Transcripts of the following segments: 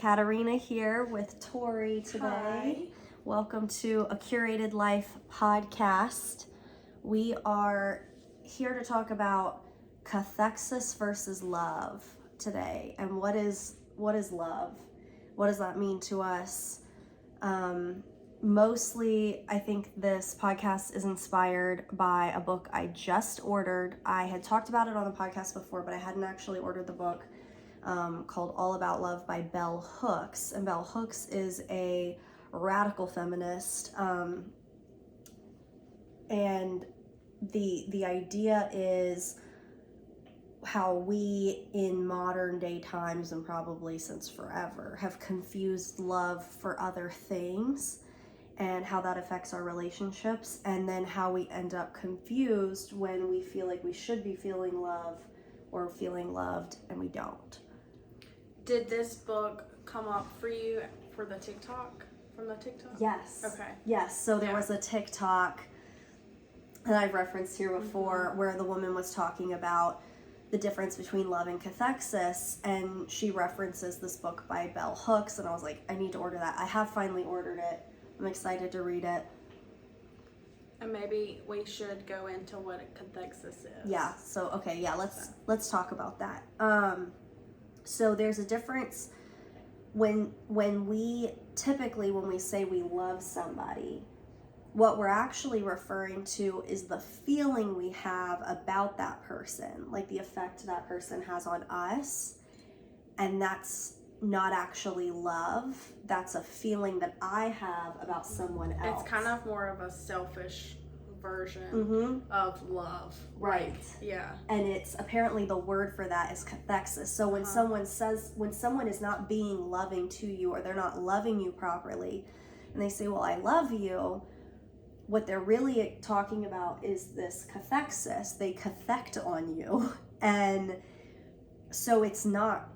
Katerina here with Tori today. Hi. Welcome to a Curated Life podcast. We are here to talk about Cathexis versus love today. And what is love? What does that mean to us? Mostly, I think this podcast is inspired by a book I just ordered. I had talked about it on the podcast before, but I hadn't actually ordered the book. Called All About Love by Bell Hooks. And Bell Hooks is a radical feminist. And the idea is how we in modern day times, and probably since forever, have confused love for other things, and how that affects our relationships, and then how we end up confused when we feel like we should be feeling love or feeling loved and we don't. Did this book come up for you from the TikTok? Yes. Okay. Yes. So there was a TikTok that I've referenced here before where the woman was talking about the difference between love and cathexis, and she references this book by Bell Hooks, and I was like, I need to order that. I have finally ordered it. I'm excited to read it. And maybe we should go into what a cathexis is. Yeah. So okay. Yeah. Let's talk about that. So there's a difference when we say we love somebody, what we're actually referring to is the feeling we have about that person, like the effect that person has on us. And that's not actually love. That's a feeling that I have about someone else. It's kind of more of a selfish version of love. Right. Yeah. And it's apparently the word for that is cathexis. So when someone is not being loving to you, or they're not loving you properly, and they say, well, I love you, what they're really talking about is this cathexis. They cathect on you. And so it's not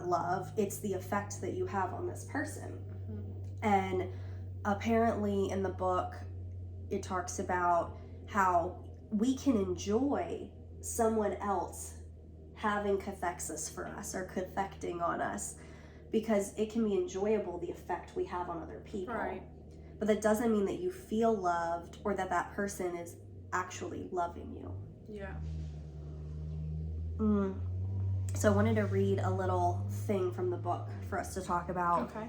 love, it's the effect that you have on this person. And apparently in the book, it talks about how we can enjoy someone else having cathexis for us or cathecting on us, because it can be enjoyable, the effect we have on other people. Right. But that doesn't mean that you feel loved or that that person is actually loving you. Yeah. So I wanted to read a little thing from the book for us to talk about. Okay.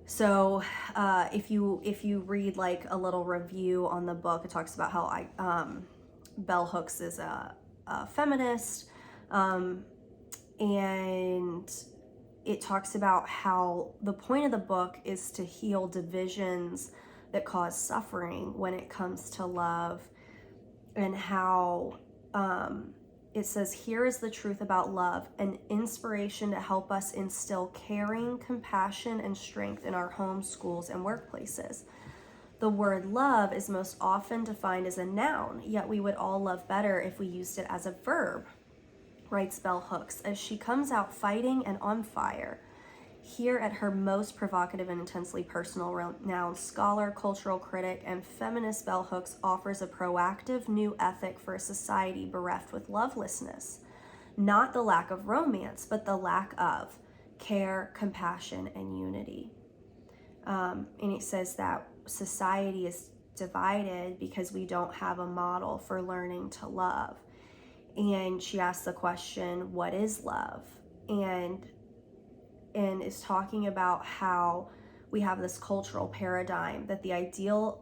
So if you read like a little review on the book, it talks about how Bell Hooks is a feminist, and it talks about how the point of the book is to heal divisions that cause suffering when it comes to love, and how it says, here is the truth about love, an inspiration to help us instill caring, compassion, and strength in our homes, schools, and workplaces. The word love is most often defined as a noun, yet we would all love better if we used it as a verb, writes Bell Hooks, as she comes out fighting and on fire. Here at her most provocative and intensely personal, renowned scholar, cultural critic, and feminist, Bell Hooks offers a proactive new ethic for a society bereft with lovelessness. Not the lack of romance, but the lack of care, compassion, and unity. And it says that society is divided because we don't have a model for learning to love. And she asks the question, what is love? And is talking about how we have this cultural paradigm that the ideal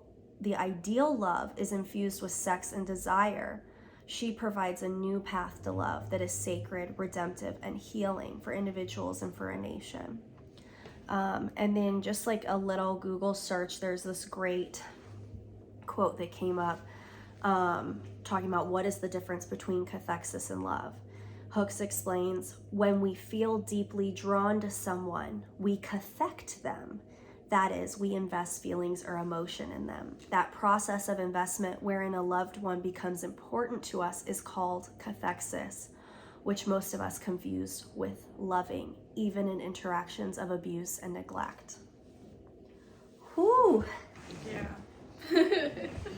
love is infused with sex and desire. She provides a new path to love that is sacred, redemptive, and healing for individuals and for a nation. And then just like a little Google search, there's this great quote that came up talking about what is the difference between cathexis and love. Hooks explains, when we feel deeply drawn to someone, we cathect them. That is, we invest feelings or emotion in them. That process of investment wherein a loved one becomes important to us is called cathexis, which most of us confuse with loving, even in interactions of abuse and neglect. Whew. Yeah.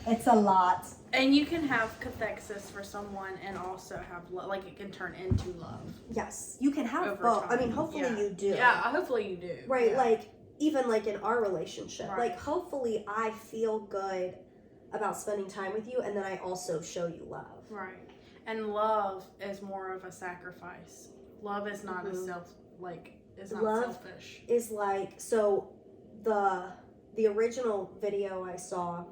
It's a lot. And you can have cathexis for someone and also have like it can turn into love. Yes, you can have over both. time. I mean, hopefully you do. Yeah, hopefully you do. Right, yeah. like even like in our relationship, Right. like hopefully I feel good about spending time with you, and then I also show you love. Right. And love is more of a sacrifice. Love is not a it's not love selfish. Is like, so the original video I saw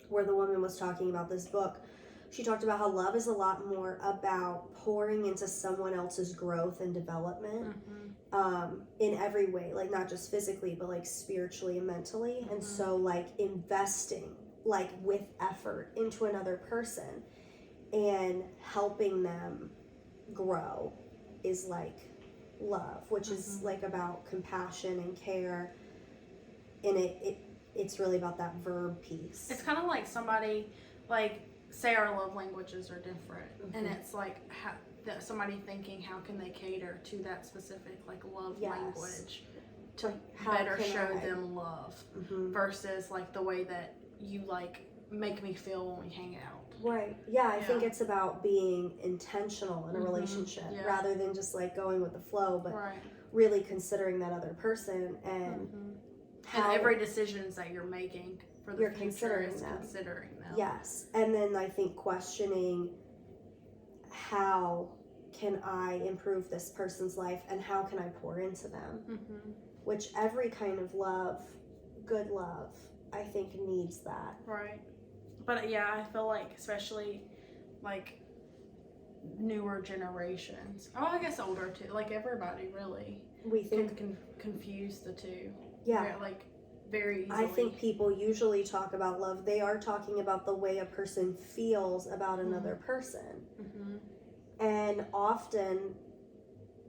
where the woman was talking about this book, she talked about how love is a lot more about pouring into someone else's growth and development, in every way, like not just physically, but like spiritually and mentally. And so like investing like with effort into another person and helping them grow is like love, which is like about compassion and care. And it's really about that verb piece. It's kind of like somebody, like, say our love languages are different, and it's like somebody thinking how can they cater to that specific like love language to better show them love versus like the way that you like make me feel when we hang out. Right. Yeah, I think it's about being intentional in a relationship rather than just like going with the flow, but really considering that other person and how every decisions that you're making for the future is considering them. Yes. And then I think questioning, how can I improve this person's life and how can I pour into them? Which every kind of love, good love, I think needs that. Right. But yeah, I feel like especially like newer generations. Oh, I guess older too. Like everybody really. We think can confuse the two. Yeah. Like very easily. I think people usually talk about love. They are talking about the way a person feels about another person. And often,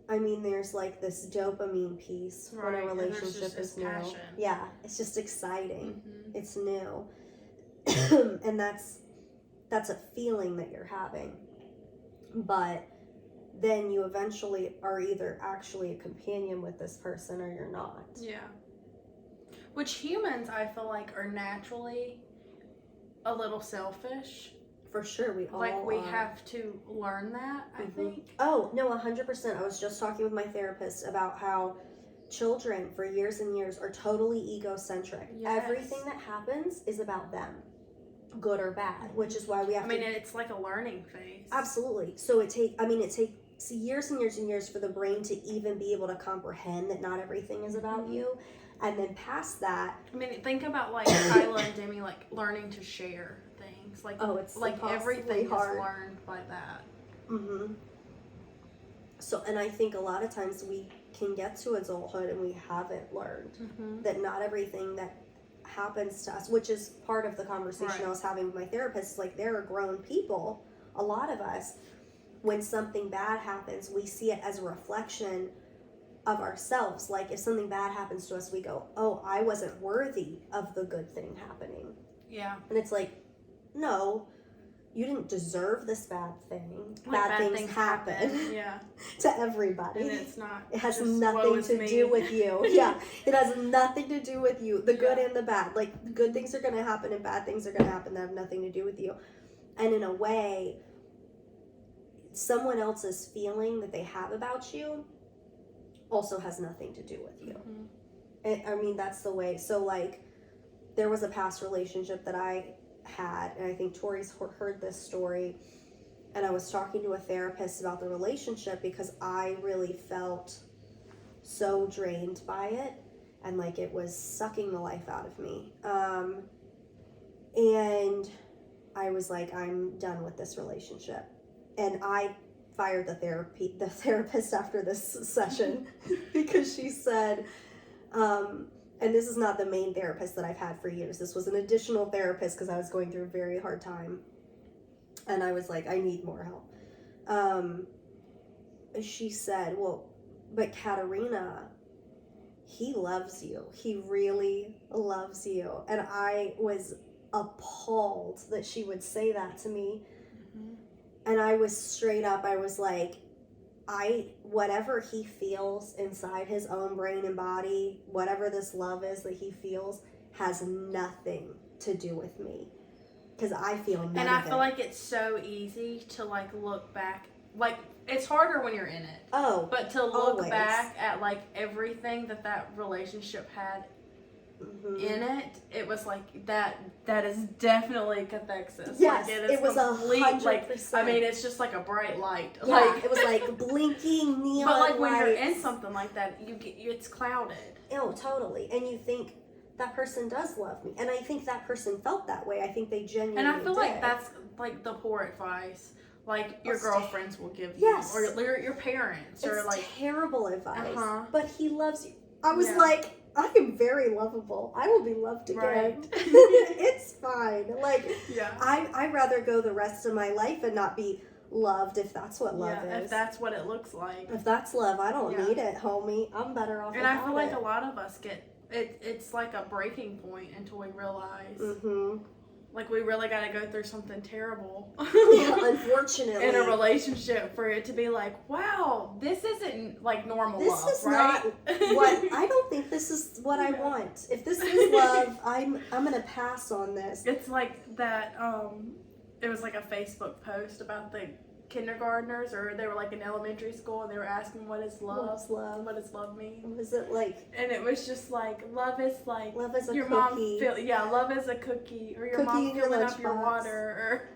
I mean, there's like this dopamine piece when a relationship is new. Passion. Yeah, it's just exciting. It's new. And that's a feeling that you're having. But then you eventually are either actually a companion with this person or you're not. Yeah. Which humans, I feel like, are naturally a little selfish. For sure, we all like we are. have to learn that. I think. Oh no, 100%. I was just talking with my therapist about how children for years and years are totally egocentric. Yes. Everything that happens is about them, good or bad, which is why we have to. I mean, it's like a learning phase. Absolutely. So it takes years and years and years for the brain to even be able to comprehend that not everything is about you. And then past that, I mean, think about like Kyla and Demi, like learning to share things. Like, it's like everything hard. Is learned by that. So, and I think a lot of times we can get to adulthood and we haven't learned that not everything that happens to us, which is part of the conversation I was having with my therapist. Like, there are grown people, a lot of us, when something bad happens, we see it as a reflection of ourselves. Like, if something bad happens to us, we go, oh, I wasn't worthy of the good thing happening. Yeah. And it's like, no, you didn't deserve this bad thing. Like bad things happen. Yeah. To everybody. And it's not. It has nothing to do with you. Yeah. It has nothing to do with you. The good and the bad. Like, good things are going to happen and bad things are going to happen that have nothing to do with you. And in a way, someone else's feeling that they have about you also has nothing to do with you. I mean, that's the way. So, like, there was a past relationship that I had, and I think Tori's heard this story, and I was talking to a therapist about the relationship because I really felt so drained by it, and like it was sucking the life out of me. And I was like, I'm done with this relationship. And I fired the therapist after this session because she said, and this is not the main therapist that I've had for years. This was an additional therapist because I was going through a very hard time. And I was like, I need more help. She said, well, but Katerina, he loves you. He really loves you. And I was appalled that she would say that to me. And I was straight up, I was like, whatever he feels inside his own brain and body, whatever this love is that he feels, has nothing to do with me. because I feel none and of I it. feel like it's so easy to like look back. Like it's harder when you're in it. Oh, but to look always. back at like everything that relationship had in it, it was like that is definitely cathexis. Yes, like, it was 100%. Like, I mean, it's just like a bright light. Yeah, like it was like blinking neon but like when you're lights. in something like that, it's clouded. Oh, totally. And you think that person does love me, and I think that person felt that way. I think they genuinely And I feel did. like that's like the poor advice like your girlfriends will give you, yes, or your parents, it's or like terrible advice. But he loves you. I was like, I am very lovable. I will be loved again. Right. It's fine. Like, yeah, I'd rather go the rest of my life and not be loved if that's what love is. If that's what it looks like. If that's love, I don't need it, homie. I'm better off. And I feel like a lot of us get it. It's like a breaking point until we realize. Like we really got to go through something terrible. Yeah, unfortunately, in a relationship for it to be like, wow, this isn't like normal this love, is right? not what I don't think this is what I want. If this is love, I'm gonna pass on this. It's like that. It was like a Facebook post about the kindergartners, or they were like in elementary school, and they were asking, "What is love? What's love? What does love mean?" Was it like? And it was just like, love is like your cookie. Love is a cookie, or your mom filling up your water, or.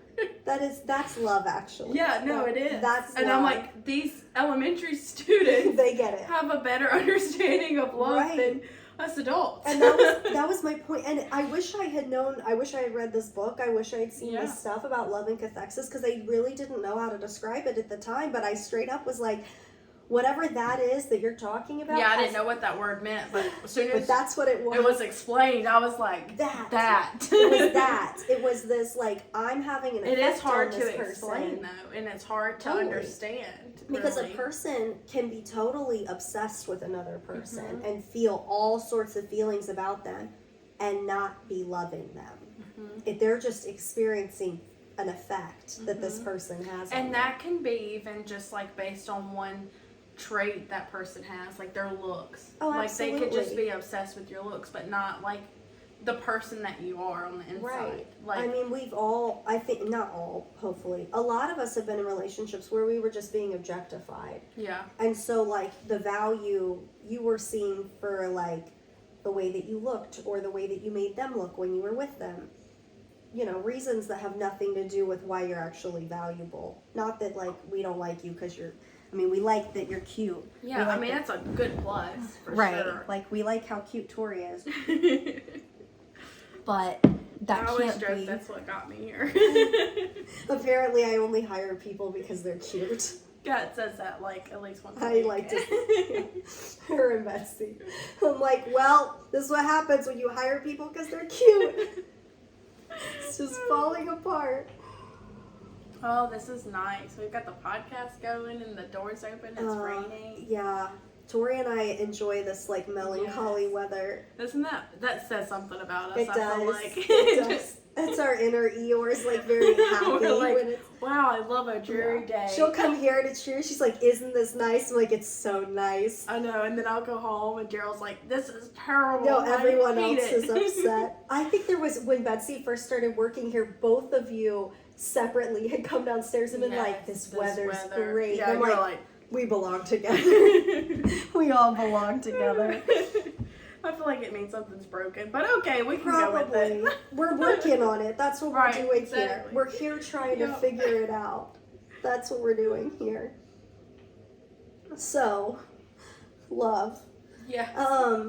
That's love, actually. Yeah, no, it is. That's and love. I'm like, these elementary students, they get it. Have a better understanding of love than us adults. And that was my point. And I wish I had known. I wish I had read this book. I wish I had seen this stuff about love and cathexis, because I really didn't know how to describe it at the time. But I straight up was like, whatever that is that you're talking about. Yeah, I didn't know what that word meant, but as soon as that's what it was. It was explained. I was like, that. It was that. It was this, like, I'm having an effect It is hard on to this explain person. Though, and it's hard to understand. Because really. a person can be totally obsessed with another person and feel all sorts of feelings about them and not be loving them. If they're just experiencing an effect that this person has on and that can be even just like based on one trait that person has, like their looks. Oh, like absolutely. they could just be obsessed with your looks, but not like the person that you are on the inside. Right. Like, I mean, we've all, I think, not all, hopefully, a lot of us have been in relationships where we were just being objectified. Yeah. And so, like, the value you were seeing for, like, the way that you looked or the way that you made them look when you were with them. You know, reasons that have nothing to do with why you're actually valuable. Not that, like, we don't like you because you're, I mean, we like that you're cute. Yeah, I mean, that's a good plus, for sure. Like, we like how cute Tori is. But that I always can't joke be. that's what got me here. Apparently, I only hire people because they're cute. Yeah, it says that like at least once a I week. like to. Her and Betsy. I'm like, well, this is what happens when you hire people because they're cute. It's just falling apart. Oh, this is nice. We've got the podcast going and the doors open. It's raining. Yeah. Tori and I enjoy this, like, melancholy weather. Isn't that says something about us? It I does. feel like. It does. That's our inner Eeyore's, like, very happy. We're like, when it's, wow, I love a dreary day. She'll come here and it's dreary. She's like, isn't this nice? I'm like, it's so nice. I know, and then I'll go home and Daryl's like, this is terrible. No, everyone else is upset. I think there was, when Betsy first started working here, both of you separately had come downstairs and been like, this weather's great. Yeah, I'm you're like, we belong together. We all belong together. I feel like it means something's broken, but okay, we can go with it. We're working on it. That's what we're doing here. We're here trying to figure it out. That's what we're doing here. So, love. Yeah.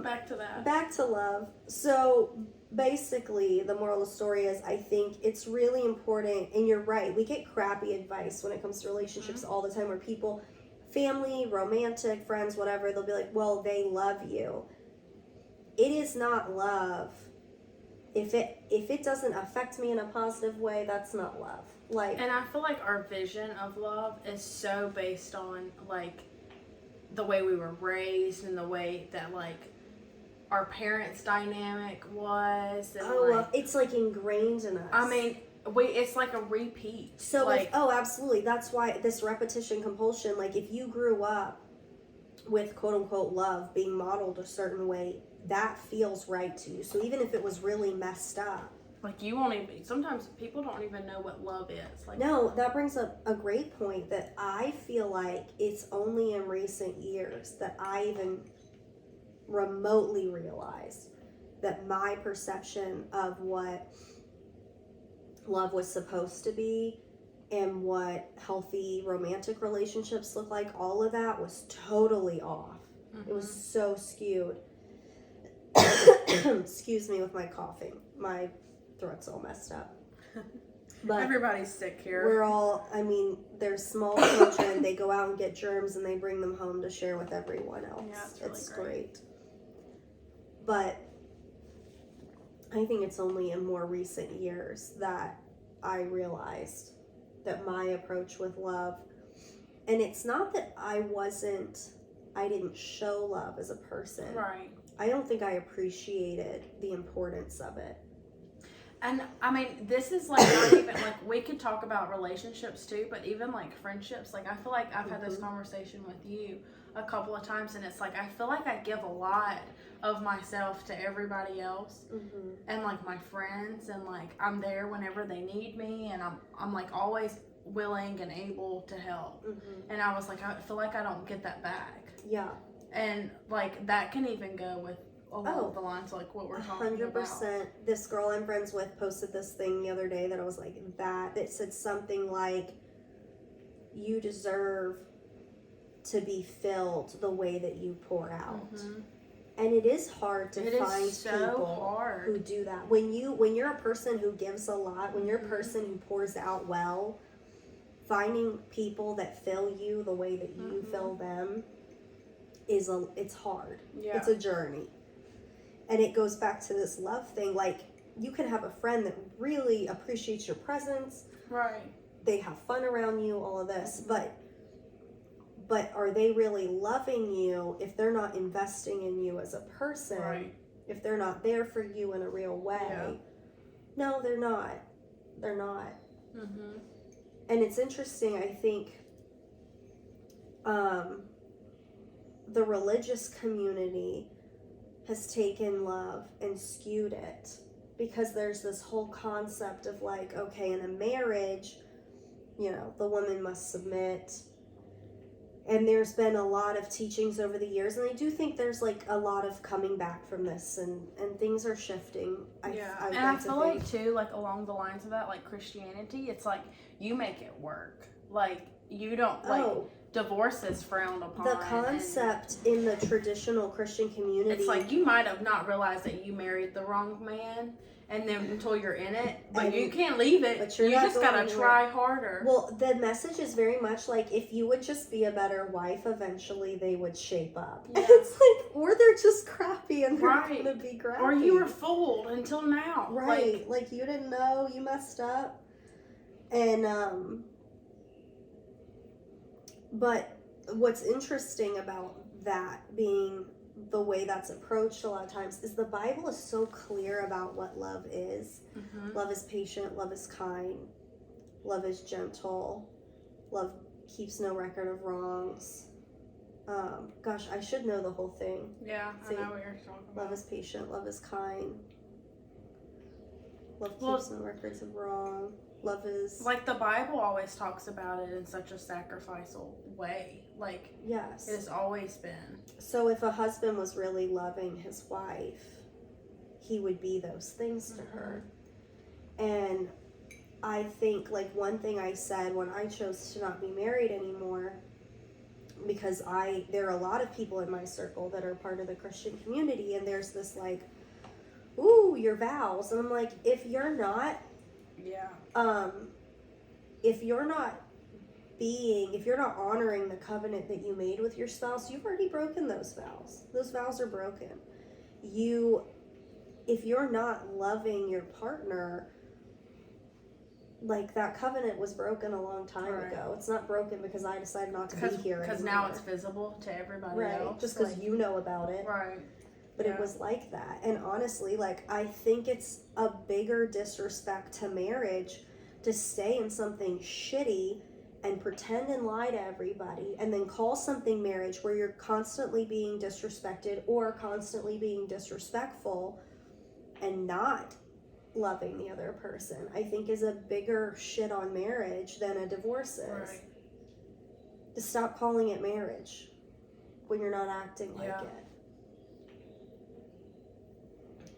Back to that. Back to love. So, basically, the moral of the story is, I think it's really important, and you're right, we get crappy advice when it comes to relationships all the time, where people, family, romantic, friends, whatever, they'll be like, well, they love you. It is not love. If it doesn't affect me in a positive way, that's not love. Like, and I feel like our vision of love is so based on like the way we were raised and the way that like our parents' dynamic was. And it's like ingrained in us. I mean, it's like a repeat. So like, absolutely. That's why this repetition compulsion. Like, if you grew up with quote unquote love being modeled a certain way, that feels right to you. So even if it was really messed up, Like, you won't even, sometimes people don't even know what love is. Like, no, that brings up a great point that I feel like it's only in recent years that I even remotely realized that my perception of what love was supposed to be and what healthy romantic relationships look like, all of that was totally off. mm-hmm. It was so skewed. Excuse me with my coughing. My throat's all messed up. But everybody's sick here. We're all, I mean, there's small children. They go out and get germs and they bring them home to share with everyone else. Yeah, it's really great. But I think it's only in more recent years that I realized that my approach with love, and it's not that I didn't show love as a person. Right. I don't think I appreciated the importance of it. And I mean, this is like not even like, we could talk about relationships too, but even like friendships. Like, I feel like I've had this conversation with you a couple of times, and it's like I feel like I give a lot of myself to everybody else, and like my friends, and like I'm there whenever they need me, and I'm like always willing and able to help. And I was like, I feel like I don't get that back. Yeah. And like that can even go with along the lines of like what we're talking 100%. about. This girl I'm friends with posted this thing the other day that I was like, it said something like, you deserve to be filled the way that you pour out. And it is hard to find people who do that. When you're a person who gives a lot, when you're a person who pours out well, finding people that fill you the way that you fill them it's hard. Yeah. It's a journey. And it goes back to this love thing. Like, you can have a friend that really appreciates your presence. Right. They have fun around you, all of this. But are they really loving you if they're not investing in you as a person? Right. If they're not there for you in a real way? Yeah. No, they're not. They're not. And it's interesting, I think, the religious community has taken love and skewed it, because there's this whole concept of like, okay, in a marriage, the woman must submit. And there's been a lot of teachings over the years, and I do think there's like a lot of coming back from this, and things are shifting. I feel like too, like along the lines of that, like Christianity, it's like you make it work. Like, you don't divorce is frowned upon. The concept in the traditional Christian community, it's like you might have not realized that you married the wrong man, and then until you're in it, but you can't leave it. But you just gotta try harder. Well, the message is very much like, if you would just be a better wife, eventually they would shape up. Yeah. And it's like, or they're just crappy and they're gonna be crappy. Or you were fooled until now. Right. Like you didn't know, you messed up. And but what's interesting about that being the way that's approached a lot of times is the Bible is so clear about what love is. Love is patient, love is kind, love is gentle, love keeps no record of wrongs. Gosh, I should know the whole thing. Yeah, I know what you're talking about. Love is patient, love is kind, love keeps no records of wrong. Love is... Like, the Bible always talks about it in such a sacrificial way. Like, yes. It has always been. So if a husband was really loving his wife, he would be those things to her. And I think, like, one thing I said when I chose to not be married anymore, because there are a lot of people in my circle that are part of the Christian community, and there's this, like, ooh, your vows. And I'm like, if you're not... Yeah. If you're not honoring the covenant that you made with your spouse, you've already broken those vows. Those vows are broken. If you're not loving your partner, like, that covenant was broken a long time ago. It's not broken because I decided not to be here anymore. Because now it's visible to everybody else. Just because you know about it. Right. But it was like that. And honestly, like, I think it's a bigger disrespect to marriage to stay in something shitty and pretend and lie to everybody and then call something marriage where you're constantly being disrespected or constantly being disrespectful and not loving the other person, I think is a bigger shit on marriage than a divorce is. Right. To stop calling it marriage when you're not acting like it.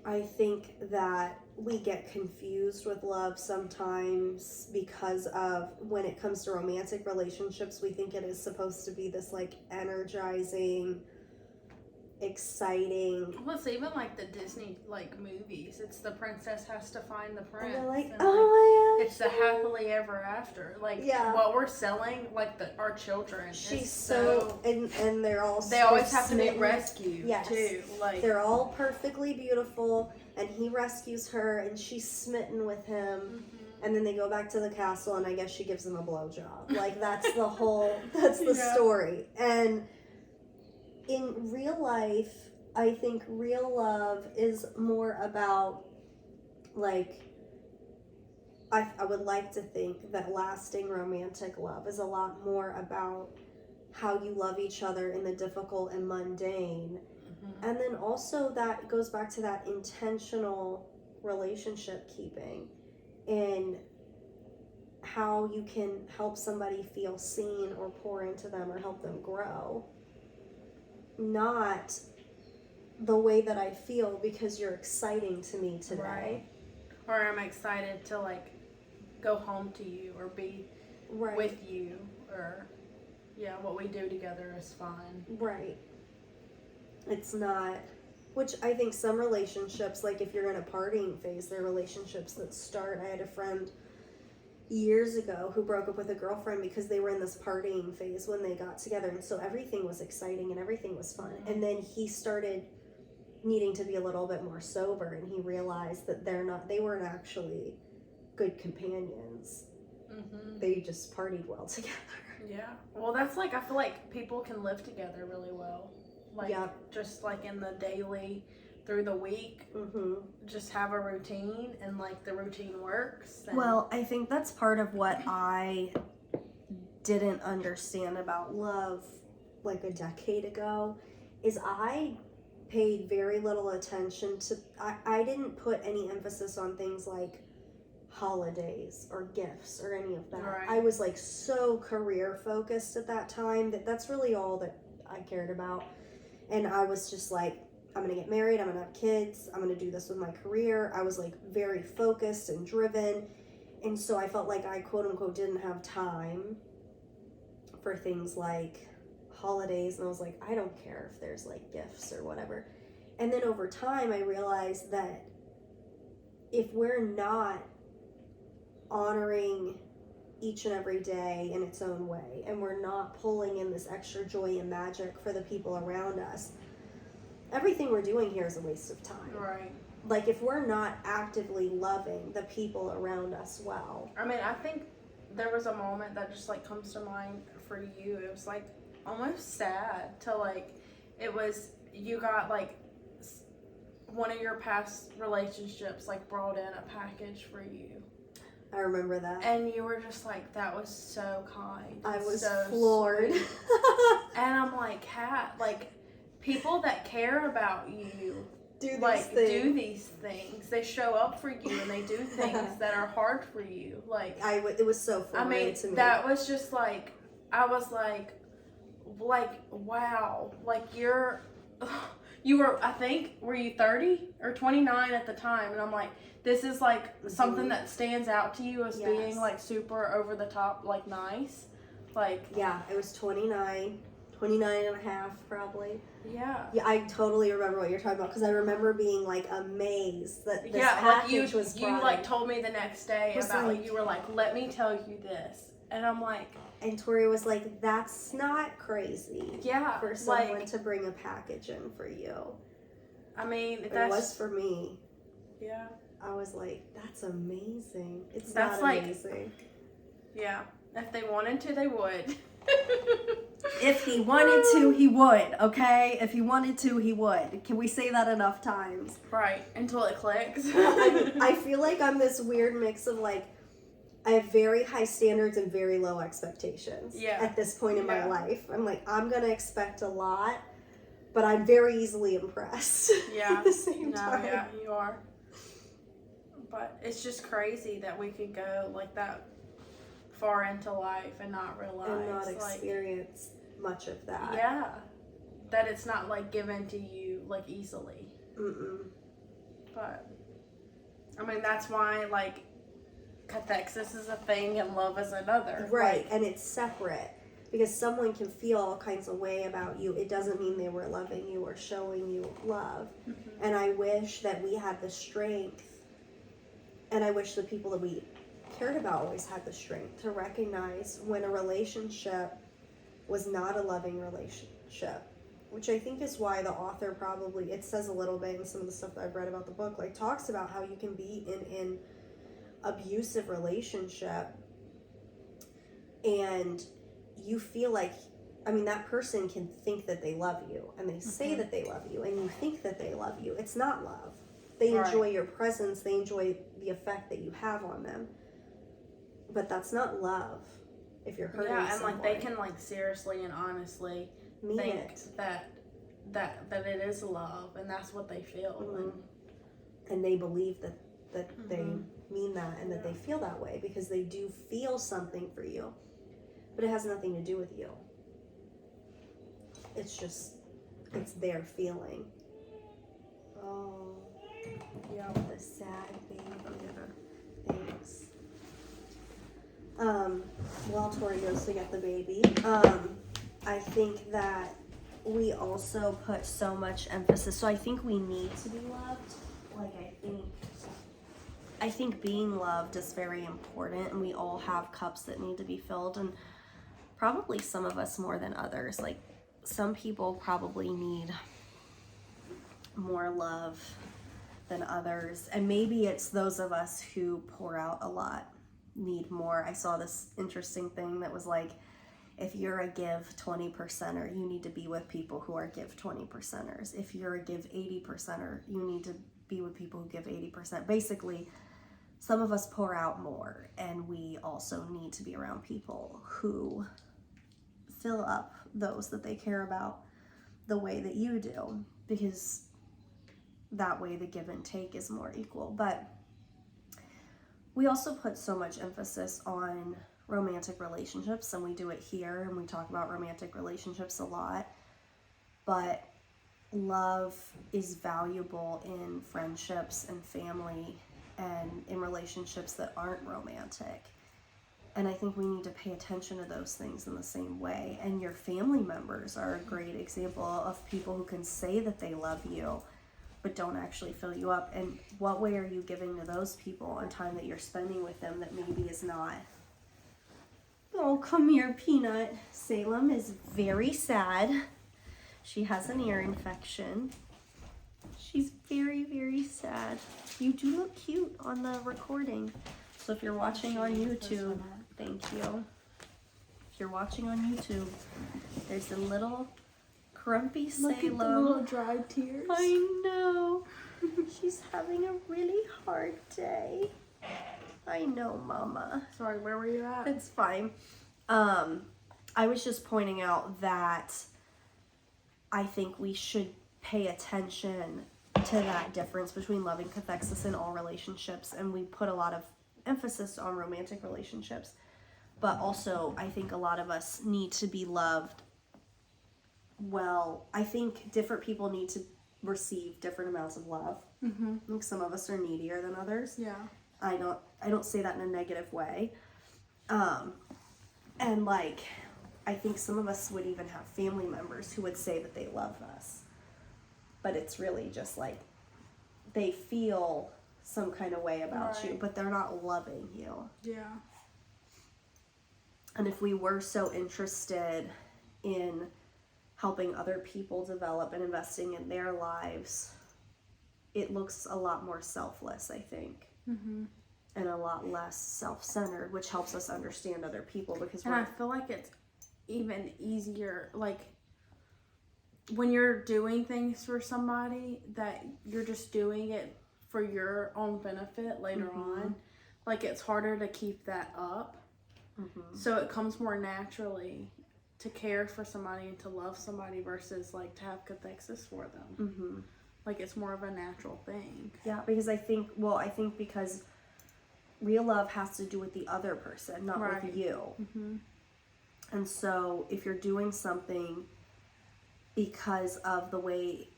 I think that we get confused with love sometimes because of when it comes to romantic relationships, we think it is supposed to be this like energizing, exciting. Well, it's even like the Disney like movies. It's the princess has to find the prince. And they're like, and, oh my God. It's the happily ever after. Like what we're selling, like our children. She's so and they're all. They always have to be rescued too. Like they're all perfectly beautiful, and he rescues her, and she's smitten with him. And then they go back to the castle, and I guess she gives him a blowjob. Like that's the whole. That's the story. And in real life, I think real love is more about, like, I would like to think that lasting romantic love is a lot more about how you love each other in the difficult and mundane. And then also that goes back to that intentional relationship keeping and how you can help somebody feel seen or pour into them or help them grow. Not the way that I feel because you're exciting to me today. Right. Or I'm excited to like go home to you or be with you, or what we do together is fun. Right. It's not, which I think some relationships, like if you're in a partying phase, there are relationships that start. I had a friend years ago who broke up with a girlfriend because they were in this partying phase when they got together, and so everything was exciting and everything was fun. And then he started needing to be a little bit more sober, and he realized that they weren't actually good companions. They just partied well together. Yeah. Well, that's like, I feel like people can live together really well. Like, just like in the daily, through the week, just have a routine, and like the routine works. Well, I think that's part of what I didn't understand about love like a decade ago, is I paid very little attention to, I didn't put any emphasis on things like holidays or gifts or any of that. Right. I was like so career focused at that time that's really all that I cared about. And I was just like, I'm going to get married, I'm going to have kids, I'm going to do this with my career. I was like very focused and driven. And so I felt like I quote unquote didn't have time for things like holidays. And I was like, I don't care if there's like gifts or whatever. And then over time I realized that if we're not honoring each and every day in its own way, and we're not pulling in this extra joy and magic for the people around us, everything we're doing here is a waste of time. Right. Like if we're not actively loving the people around us well. I mean, I think there was a moment that just like comes to mind for you. It was like almost sad to like, it was, you got like one of your past relationships like brought in a package for you. I remember that. And you were just like, that was so kind. I was so floored. And I'm like, Kat, like, people that care about you do these things. They show up for you and they do things that are hard for you. Like, it was so foreign to me. That was just like, I was like, wow, like you were, I think, were you 30 or 29 at the time? And I'm like, this is like something that stands out to you as being like super over the top, like nice. Like, yeah, it was 29 and a half probably. Yeah. Yeah, I totally remember what you're talking about because I remember being like amazed that this package was brought. You like told me the next day about like, you were like, let me tell you this. And I'm like, and Tori was like, that's not crazy. Yeah. For someone to bring a package in for you. I mean, it was for me. Yeah. I was like, that's amazing. That's not amazing. Yeah. If they wanted to, they would. If he wanted to, he would, okay? If he wanted to, he would. Can we say that enough times? Right. Until it clicks. I feel like I'm this weird mix of like, I have very high standards and very low expectations at this point in my life. I'm like, I'm going to expect a lot, but I'm very easily impressed. Yeah. At the same time. Yeah, you are. But it's just crazy that we could go like that far into life and not realize. And not experience much of that. Yeah. That it's not like given to you like easily. But I mean, that's why like cathexis is a thing and love is another. Right, like, and it's separate. Because someone can feel all kinds of way about you. It doesn't mean they were loving you or showing you love. And I wish that we had the strength, and I wish the people that we cared about always had the strength to recognize when a relationship was not a loving relationship. Which I think is why the author probably, it says a little bit in some of the stuff that I've read about the book, like talks about how you can be in an abusive relationship and you feel like, I mean, that person can think that they love you and they say that they love you and you think that they love you. It's not love. They enjoy your presence. They enjoy the effect that you have on them. But that's not love if you're hurting someone. Yeah, and like they can like seriously and honestly think that it is love and that's what they feel. And they believe that they mean that and that they feel that way because they do feel something for you. But it has nothing to do with you. It's just, it's their feeling. Oh, yeah, the sad baby. Thanks. While Tori goes to get the baby, I think that we also put so much emphasis. So I think we need to be loved. Like I think being loved is very important, and we all have cups that need to be filled, and probably some of us more than others. Like some people probably need more love than others, and maybe it's those of us who pour out a lot need more. I saw this interesting thing that was like, if you're a give 20%er, you need to be with people who are give 20%ers. If you're a give 80%er, you need to be with people who give 80%. Basically, some of us pour out more, and we also need to be around people who fill up those that they care about the way that you do, because that way the give and take is more equal. But we also put so much emphasis on romantic relationships, and we do it here, and we talk about romantic relationships a lot, but love is valuable in friendships and family and in relationships that aren't romantic. And I think we need to pay attention to those things in the same way. And your family members are a great example of people who can say that they love you, but don't actually fill you up. And what way are you giving to those people on time that you're spending with them that maybe is not? Oh, come here, Peanut. Salem is very sad. She has an ear infection. She's very, very sad. You do look cute on the recording. So if you're watching on YouTube, thank you. If you're watching on YouTube, there's a little grumpy Salem. Look at the little dry tears. I know. She's having a really hard day. I know, Mama. Sorry, where were you at? It's fine. I was just pointing out that I think we should pay attention to that difference between love and cathexis in all relationships, and we put a lot of emphasis on romantic relationships, but also I think a lot of us need to be loved well. I think different people need to receive different amounts of love. I think some of us are needier than others. Yeah. I don't say that in a negative way. And like, I think some of us would even have family members who would say that they love us, but it's really just like they feel some kind of way about you, but they're not loving you. Yeah. And if we were so interested in helping other people develop and investing in their lives, it looks a lot more selfless, I think. And a lot less self-centered, which helps us understand other people, because I feel like it's even easier, like when you're doing things for somebody that you're just doing it for your own benefit later on, like it's harder to keep that up. So it comes more naturally to care for somebody and to love somebody versus like to have cathexis for them. Like, it's more of a natural thing. Yeah, because I think because real love has to do with the other person, not with you. Mm-hmm. And so if you're doing something because of the way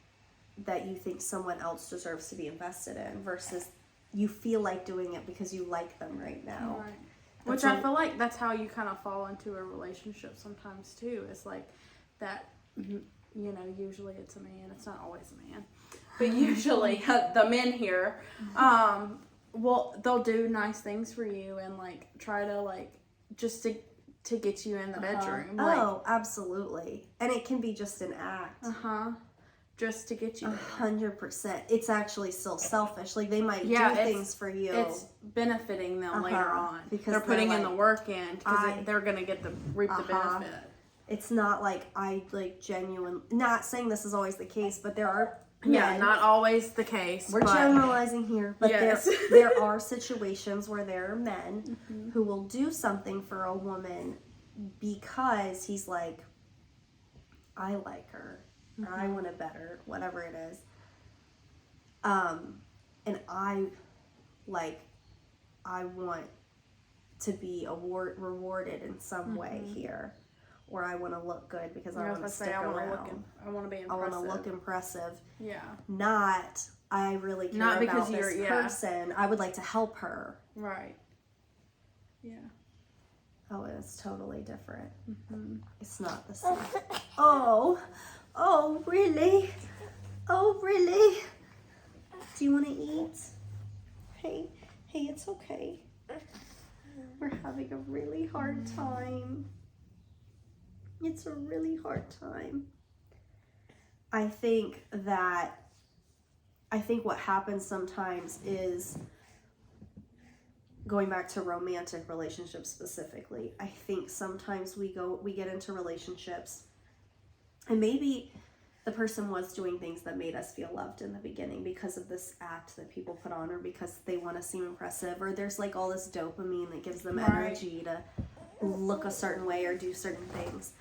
that you think someone else deserves to be invested in versus you feel like doing it because you like them right now. Right. Which I feel like that's how you kind of fall into a relationship sometimes too. It's like that, you know, usually it's a man. It's not always a man. But usually the men here, well, they'll do nice things for you and like try to like just to get you in the bedroom. Like, oh, absolutely. And it can be just an act. Just to get you 100%. It's actually still selfish. Like they might do things for you. It's benefiting them later on because they're putting in the work in because they're gonna reap the benefit. It's not like I like genuine. Not saying this is always the case, but there are. Not always the case. We're generalizing here, but there are situations where there are men who will do something for a woman because he's like, I like her. Or I want it better, whatever it is. And I want to be rewarded in some way here. Or I want to look good because I want to stick around. I want to be impressive. I want to look impressive. Yeah. Not, I really care about this person. I would like to help her. Right. Yeah. Oh, it's totally different. It's not the same. Oh, really? Oh, really? Do you want to eat? Hey, it's okay. We're having a really hard time. It's a really hard time. I think what happens sometimes is, going back to romantic relationships specifically, I think sometimes we get into relationships and maybe the person was doing things that made us feel loved in the beginning because of this act that people put on, or because they want to seem impressive, or there's like all this dopamine that gives them energy to look a certain way or do certain things.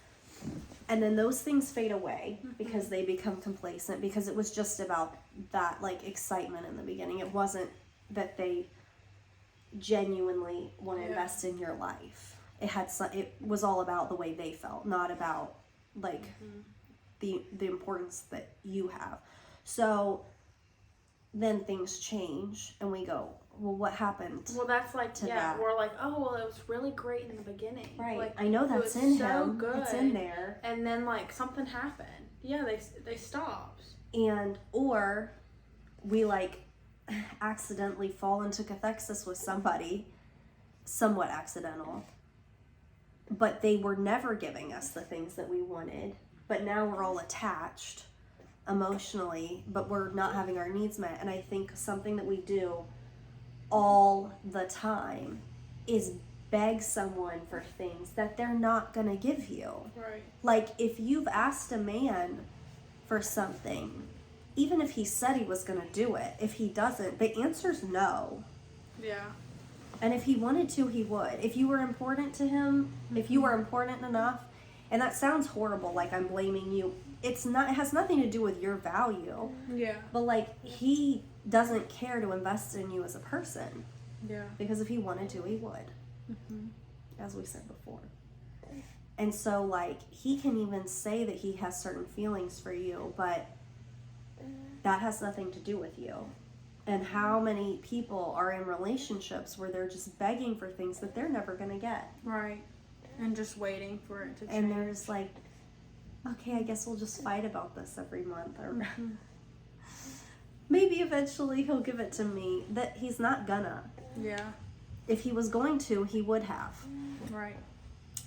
And then those things fade away because they become complacent, because it was just about that like excitement in the beginning. It wasn't that they genuinely want to invest in your life. It was all about the way they felt, not about like the importance that you have. So then things change and we go, well, what happened? Well, that's like to that? We're like, oh, well, it was really great in the beginning. Right. Like, I know that's in him. Good. It's in there. And then like something happened. Yeah, they stopped. Or we like accidentally fall into cathexis with somebody, somewhat accidental, but they were never giving us the things that we wanted. But now we're all attached emotionally, but we're not having our needs met. And I think something that we do all the time is beg someone for things that they're not going to give you. Right. Like if you've asked a man for something, even if he said he was going to do it, if he doesn't, the answer's no. Yeah. And if he wanted to, he would. If you were important to him, if you were important enough, and that sounds horrible, like I'm blaming you. It's not. It has nothing to do with your value. Yeah. But like he doesn't care to invest in you as a person. Yeah. Because if he wanted to, he would. As we said before. And so like he can even say that he has certain feelings for you, but that has nothing to do with you. And how many people are in relationships where they're just begging for things that they're never going to get. Right. And just waiting for it to change. And they're just like, okay, I guess we'll just fight about this every month. Or maybe eventually he'll give it to me. That he's not gonna. Yeah. If he was going to, he would have. Right.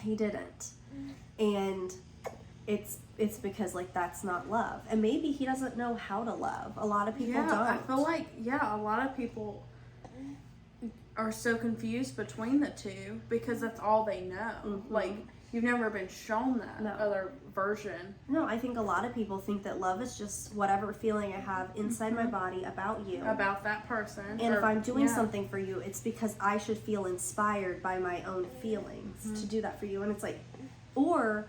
He didn't. And it's because like that's not love. And maybe he doesn't know how to love. A lot of people don't. I feel like a lot of people are so confused between the two because that's all they know. Like you've never been shown that other version. No, I think a lot of people think that love is just whatever feeling I have inside my body about you. About that person. And if I'm doing something for you, it's because I should feel inspired by my own feelings to do that for you. And it's like, or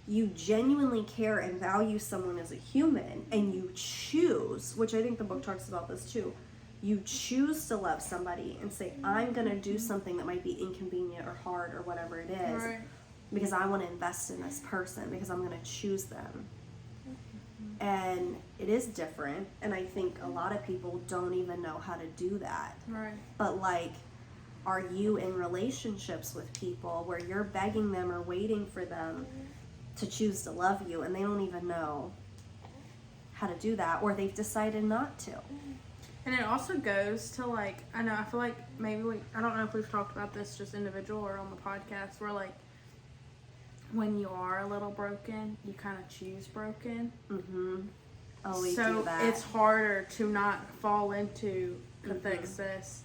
you genuinely care and value someone as a human, and you choose, which I think the book talks about this too, you choose to love somebody and say, I'm going to do something that might be inconvenient or hard or whatever it is, Right. because I want to invest in this person, because I'm going to choose them. And it is different, and I think a lot of people don't even know how to do that. Right. But like, are you in relationships with people where you're begging them or waiting for them to choose to love you, and they don't even know how to do that, or they've decided not to? And it also goes to, like, I feel like maybe I don't know if we've talked about this just individual or on the podcast, where, like, when you are a little broken, you kind of choose broken. Mm-hmm. Oh, we so do that. it's harder to not fall into Cathexis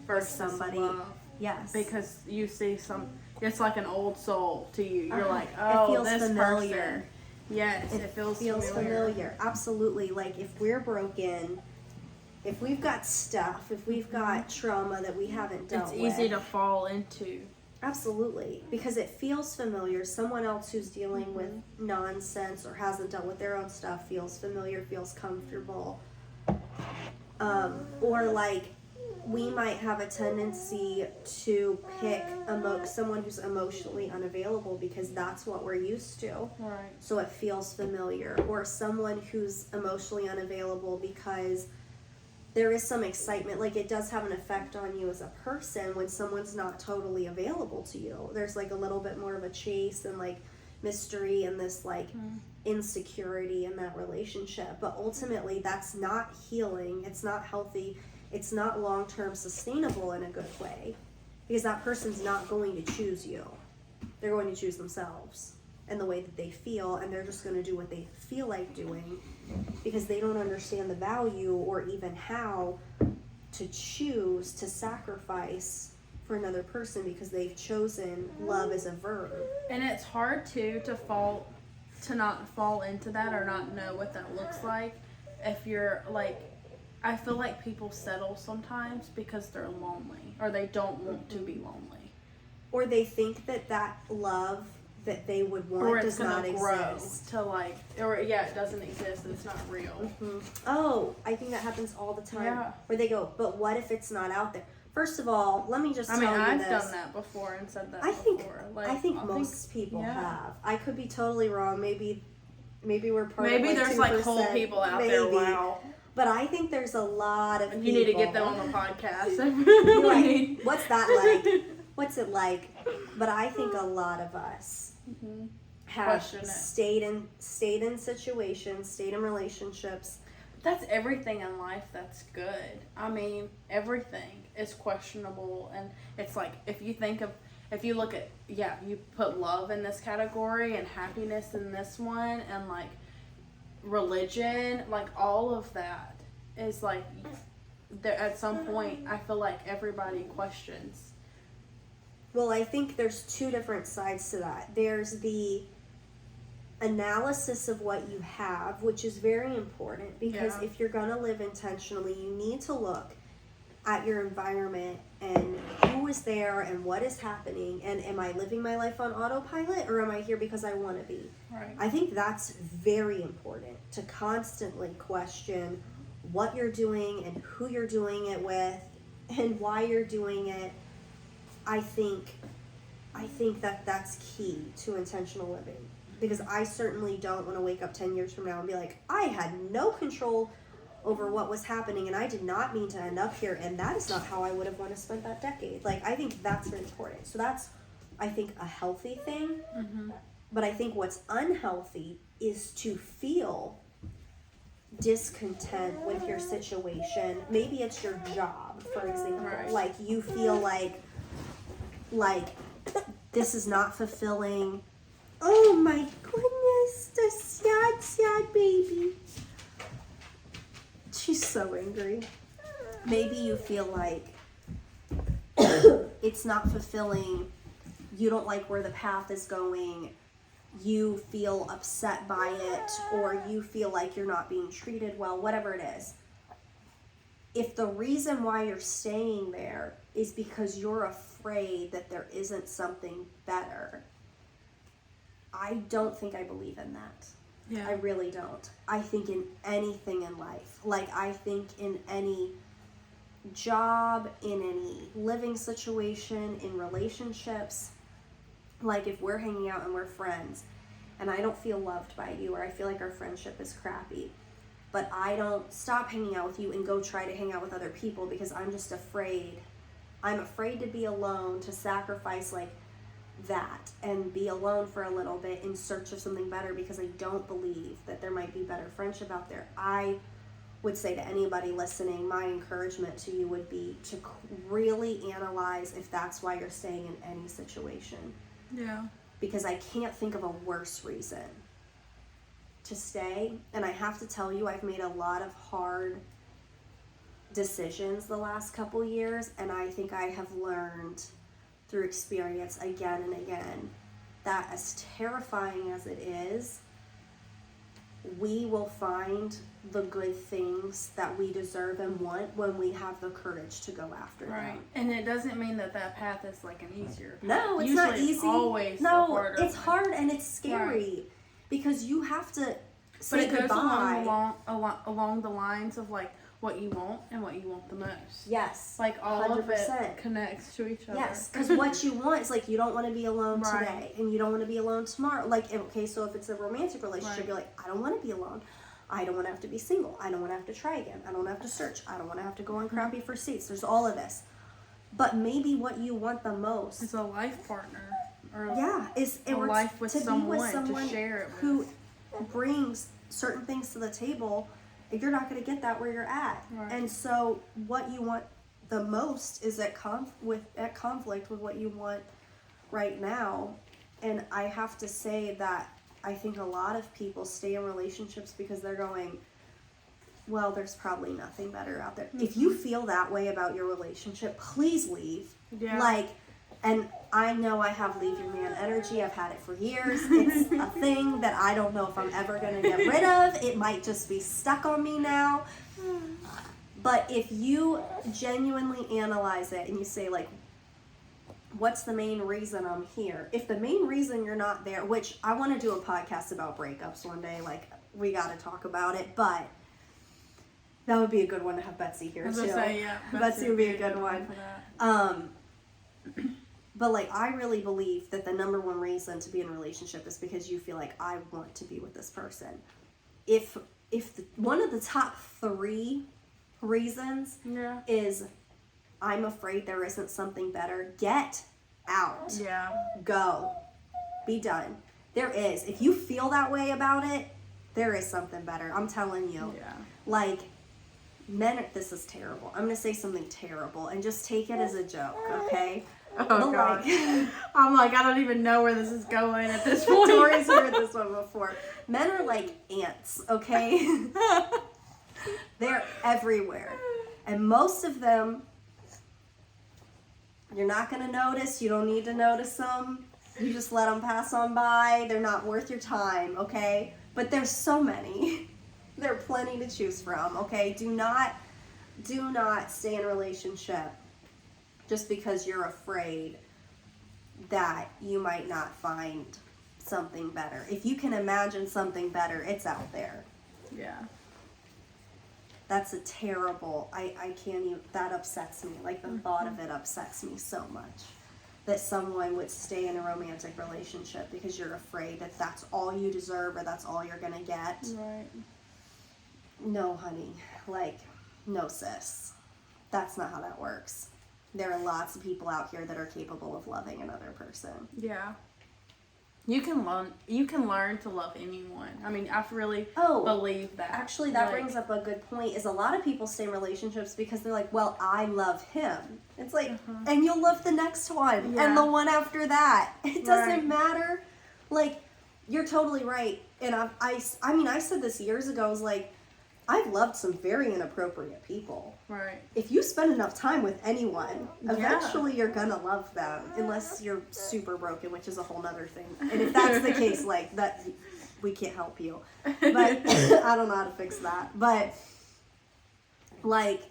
versus somebody. love. Yes. Because you see it's like an old soul to you. You're like, it oh, feels this familiar. person. Yes, it feels familiar. Absolutely. Like, if we're broken, if we've got stuff, if we've got trauma that we haven't dealt with. It's easy to fall into. Absolutely. Because it feels familiar. Someone else who's dealing with nonsense or hasn't dealt with their own stuff feels familiar, feels comfortable. Or like, we might have a tendency to pick someone who's emotionally unavailable because that's what we're used to. Right. So it feels familiar. Or someone who's emotionally unavailable because there is some excitement. Like, it does have an effect on you as a person when someone's not totally available to you. There's like a little bit more of a chase and like mystery and this like insecurity in that relationship. But ultimately, that's not healing. It's not healthy. It's not long-term sustainable in a good way, because that person's not going to choose you. They're going to choose themselves and the way that they feel, and they're just going to do what they feel like doing because they don't understand the value or even how to choose to sacrifice for another person because they've chosen love as a verb. And it's hard too to not fall into that or not know what that looks like if you're like, I feel like people settle sometimes because they're lonely or they don't want to be lonely. Or they think that love that they would want does not exist. To like, or yeah, it doesn't exist and it's not real. Mm-hmm. Oh, I think that happens all the time. Yeah. Where they go, but what if it's not out there? First of all, let me just tell you I've this. done that before and said that I think most people have. I could be totally wrong. Maybe we're part Maybe of like there's 2%, like whole people out there. Wow. But I think there's a lot of people. You need to get them on the podcast. Like, what's that like? What's it like? But I think a lot of us have stayed in situations, stayed in relationships. That's everything in life that's good. I mean, everything is questionable, and it's like if you look at you put love in this category and happiness in this one, and like religion, like all of that is like there at some point I feel like everybody questions. Well, I think there's two different sides to that. There's the analysis of what you have, which is very important because if you're going to live intentionally, you need to look at your environment and who is there and what is happening, and am I living my life on autopilot or am I here because I want to be? Right. I think that's very important, to constantly question what you're doing and who you're doing it with and why you're doing it. I think that that's key to intentional living, because I certainly don't want to wake up 10 years from now and be like, I had no control over what was happening and I did not mean to end up here, and that is not how I would have wanted to spend that decade. Like, I think that's very important. So that's, I think, a healthy thing. Mm-hmm. But I think what's unhealthy is to feel discontent with your situation. Maybe it's your job, for example. Right. Like, you feel like this is not fulfilling. Oh my goodness, the sad baby. She's so angry. Maybe you feel like it's not fulfilling. You don't like where the path is going. You feel upset by it, or you feel like you're not being treated well, whatever it is. If the reason why you're staying there is because you're afraid that there isn't something better, I don't think I believe in that. Yeah. I really don't. I think in anything in life. Like, I think in any job, in any living situation, in relationships. Like, if we're hanging out and we're friends, and I don't feel loved by you, or I feel like our friendship is crappy, but I don't stop hanging out with you and go try to hang out with other people because I'm just afraid. I'm afraid to be alone, to sacrifice, like, that and be alone for a little bit in search of something better because I don't believe that there might be better friendship out there. I would say to anybody listening, my encouragement to you would be to really analyze if that's why you're staying in any situation. Yeah. Because I can't think of a worse reason to stay. And I have to tell you, I've made a lot of hard decisions the last couple years, and I think I have learned through experience again and again that as terrifying as it is, we will find the good things that we deserve and want when we have the courage to go after them. And it doesn't mean that path is like an easier path. No, it's usually not easy. It's always no, the harder it's one. hard and it's scary because you have to say but it goodbye. Goes along the lines of like what you want and what you want the most. Yes. Like all 100%. of it connects to each other. Yes, because what you want is like you don't want to be alone Right. today and you don't want to be alone tomorrow. Like, okay, so if it's a romantic relationship, Right. you're like, I don't want to be alone. I don't want to have to be single. I don't want to have to try again. I don't want to have to search. I don't want to have to go on crappy first dates. There's all of this. But maybe what you want the most It's a life partner. Or is a life with to someone, be with someone to share it with. who brings certain things to the table. You're not going to get that where you're at. Right. And so what you want the most is at conflict with what you want right now. And I have to say that I think a lot of people stay in relationships because they're going, well, there's probably nothing better out there. Mm-hmm. If you feel that way about your relationship, please leave. Yeah. Like, and I know I have leave your man energy. I've had it for years. It's a thing that I don't know if I'm ever going to get rid of. It might just be stuck on me now. But if you genuinely analyze it and you say, like, what's the main reason I'm here? If the main reason you're not there, which I want to do a podcast about breakups one day, like, we got to talk about it, but that would be a good one to have Betsy here, too. Betsy would be a good one. But, like, I really believe that the number one reason to be in a relationship is because you feel like, I want to be with this person. If one of the top 3 reasons is I'm afraid there isn't something better, get out. Yeah. Go. Be done. There is. If you feel that way about it, there is something better. I'm telling you. Yeah. Like, this is terrible. I'm going to say something terrible and just take it as a joke, okay? Oh, God. I'm like, I don't even know where this is going at this point. Tori's heard this one before. Men are like ants, okay? They're everywhere. And most of them, you're not going to notice. You don't need to notice them. You just let them pass on by. They're not worth your time, okay? But there's so many. There are plenty to choose from, okay? Do not stay in a relationship just because you're afraid that you might not find something better. If you can imagine something better, it's out there. Yeah. That's a terrible, I can't even, that upsets me. Like, the thought of it upsets me so much. That someone would stay in a romantic relationship because you're afraid that that's all you deserve or that's all you're gonna get. Right. No, honey. Like, no, sis. That's not how that works. There are lots of people out here that are capable of loving another person. Yeah. You can learn to love anyone. I mean, I really believe that. Actually, that brings up a good point, is a lot of people stay in relationships because they're like, well, I love him. It's like, and you'll love the next one and the one after that. It doesn't matter. Like, you're totally right. And I mean, I said this years ago, I was like, I've loved some very inappropriate people. Right. If you spend enough time with anyone, eventually you're gonna love them, unless you're super broken, which is a whole nother thing. And if that's the case, like, that, we can't help you. But I don't know how to fix that. But, like,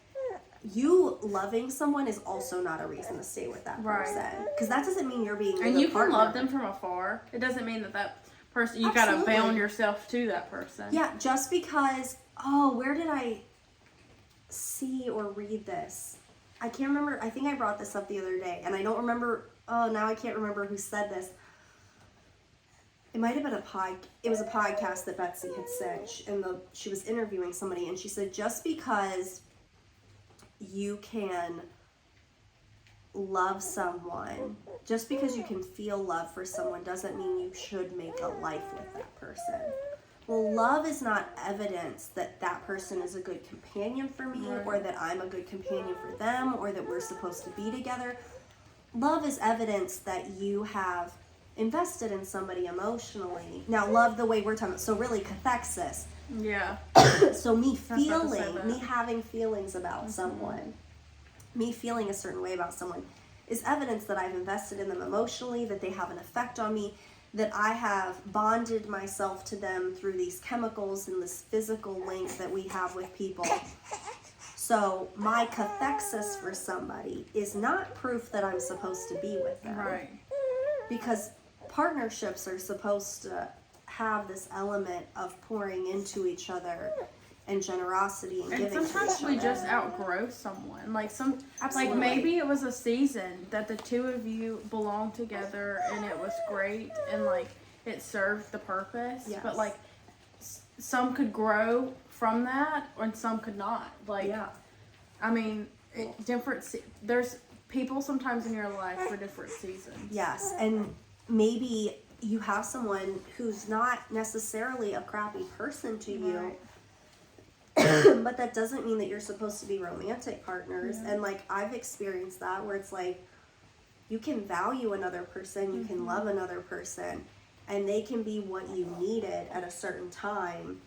you loving someone is also not a reason to stay with that person. Because that doesn't mean you're being and you can love them from afar. It doesn't mean that person. You gotta bound yourself to that person. Yeah, just because, where did I see or read this? I can't remember. I think I brought this up the other day, and I don't remember. Oh, now I can't remember who said this. It might have been it was a podcast that Betsy had sent, and she was interviewing somebody, and she said, just because you can love someone, just because you can feel love for someone, doesn't mean you should make a life with that person. Well, love is not evidence that that person is a good companion for me, or that I'm a good companion for them, or that we're supposed to be together. Love is evidence that you have invested in somebody emotionally. Now, love the way we're talking about, so really cathexis. Yeah. So me having feelings about someone, me feeling a certain way about someone, is evidence that I've invested in them emotionally, that they have an effect on me, that I have bonded myself to them through these chemicals and this physical link that we have with people. So my cathexis for somebody is not proof that I'm supposed to be with them. Right. Because partnerships are supposed to have this element of pouring into each other and generosity and giving to each other. And sometimes we just outgrow someone. Like maybe it was a season that the two of you belonged together and it was great and like it served the purpose. Yes. But like some could grow from that and some could not. Like, I mean, there's people sometimes in your life for different seasons. Yes, and maybe you have someone who's not necessarily a crappy person to you, but that doesn't mean that you're supposed to be romantic partners. And like I've experienced that where it's like you can value another person, you can love another person, and they can be what you needed at a certain time,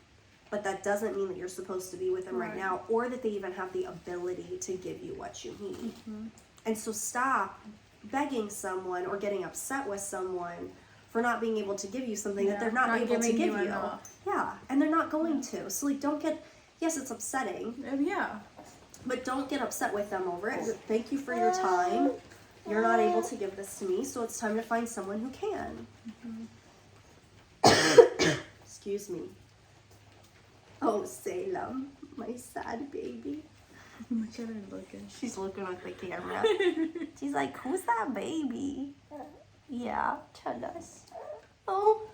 but that doesn't mean that you're supposed to be with them right now, or that they even have the ability to give you what you need. And so stop begging someone or getting upset with someone for not being able to give you something that they're not able to give you. Yeah, and they're not going to. So like don't get, yes, it's upsetting. Yeah. But don't get upset with them over it. Thank you for your time. You're not able to give this to me, so it's time to find someone who can. Excuse me. Oh, Salem, my sad baby. Look at her looking. She's looking at the camera. She's like, who's that baby? Yeah, tell us. Oh.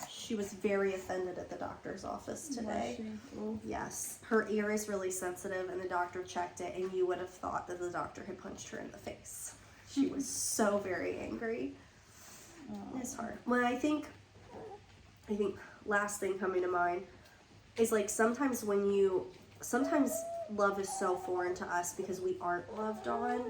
She was very offended at the doctor's office today. Yes. Her ear is really sensitive and the doctor checked it and you would have thought that the doctor had punched her in the face. She was so very angry. It's hard. Well, I think last thing coming to mind is like sometimes love is so foreign to us because we aren't loved on,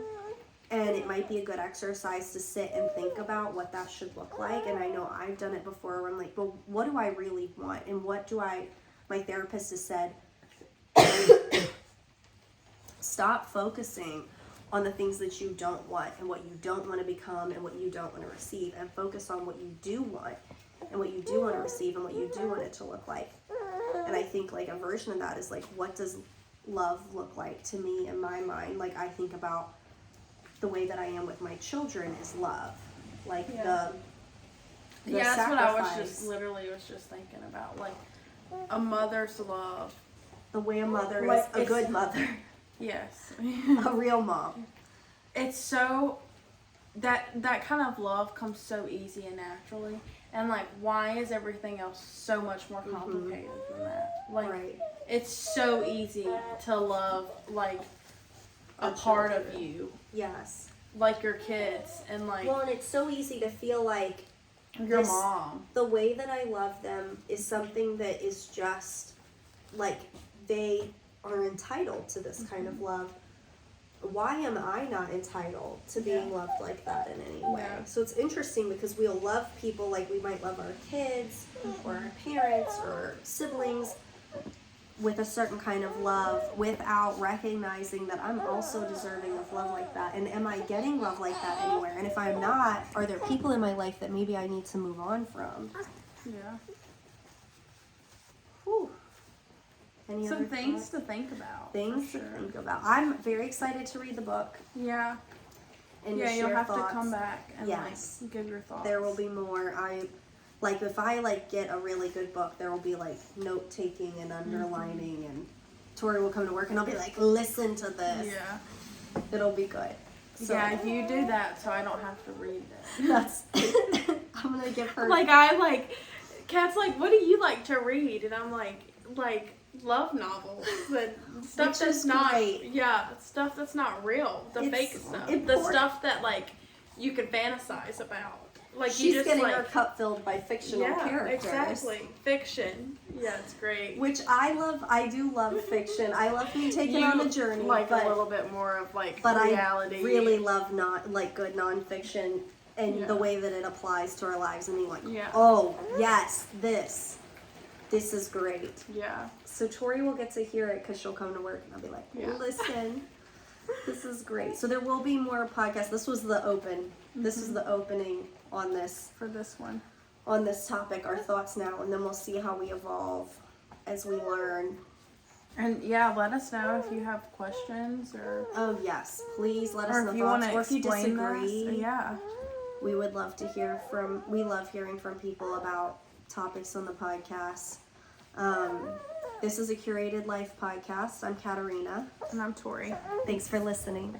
and it might be a good exercise to sit and think about what that should look like. And I know I've done it before where I'm like, well, what do I really want? And my therapist has said, stop focusing on the things that you don't want and what you don't want to become and what you don't want to receive, and focus on what you do want and what you do want to receive and what you do want it to look like. And I think like a version of that is like, what does love look like to me in my mind? Like I think about the way that I am with my children is love. Like the that's sacrifice. what I was just thinking about. Like a mother's love. The way a mother is a good mother. Yes. A real mom. It's so that kind of love comes so easy and naturally. And like, why is everything else so much more complicated than that? Like, it's so easy to love like a part of you. Yes. Like your kids and like. Well, and it's so easy to feel like your mom. The way that I love them is something that is just like they are entitled to this kind of love. Why am I not entitled to being loved like that in any way? So it's interesting because we'll love people like we might love our kids or our parents or siblings with a certain kind of love without recognizing that I'm also deserving of love like that. And am I getting love like that anywhere? And if I'm not, are there people in my life that maybe I need to move on from? Yeah. Whew. Some things to think about. Things to think about. I'm very excited to read the book. Yeah. And you'll have thoughts. to come back and like give your thoughts. There will be more. Like, if I, like, get a really good book, there will be, like, note-taking and underlining, and Tori will come to work, and I'll be like, listen to this. Yeah. It'll be good. So, yeah, you do that so I don't have to read it. That's... I'm gonna give her... Kat's like, what do you like to read? And I'm like, love novels and stuff that's not... great. Yeah, stuff that's not real. The fake stuff. The stuff that, like, you can fantasize about. Like, she's you just, getting like, her cup filled by fictional characters. Exactly. Fiction. Yeah, it's great. Which I love. I do love fiction. I love being taken on a journey. Like, a little bit more of, like, but reality. I really love good nonfiction and the way that it applies to our lives and being like, oh, yes, this is great. Yeah. So Tori will get to hear it because she'll come to work and I'll be like, listen, this is great. So there will be more podcasts. This was the open. This is the opening on this. For this one. On this topic, our thoughts now, and then we'll see how we evolve as we learn. And yeah, let us know if you have questions or... Oh yes, please let us or know if you thoughts. want to Or if you explain disagree. this. Yeah. We would love to hear from, we love hearing from people about topics on the podcast. This is a Curated Life podcast. I'm Katerina. And I'm Tori. Thanks for listening.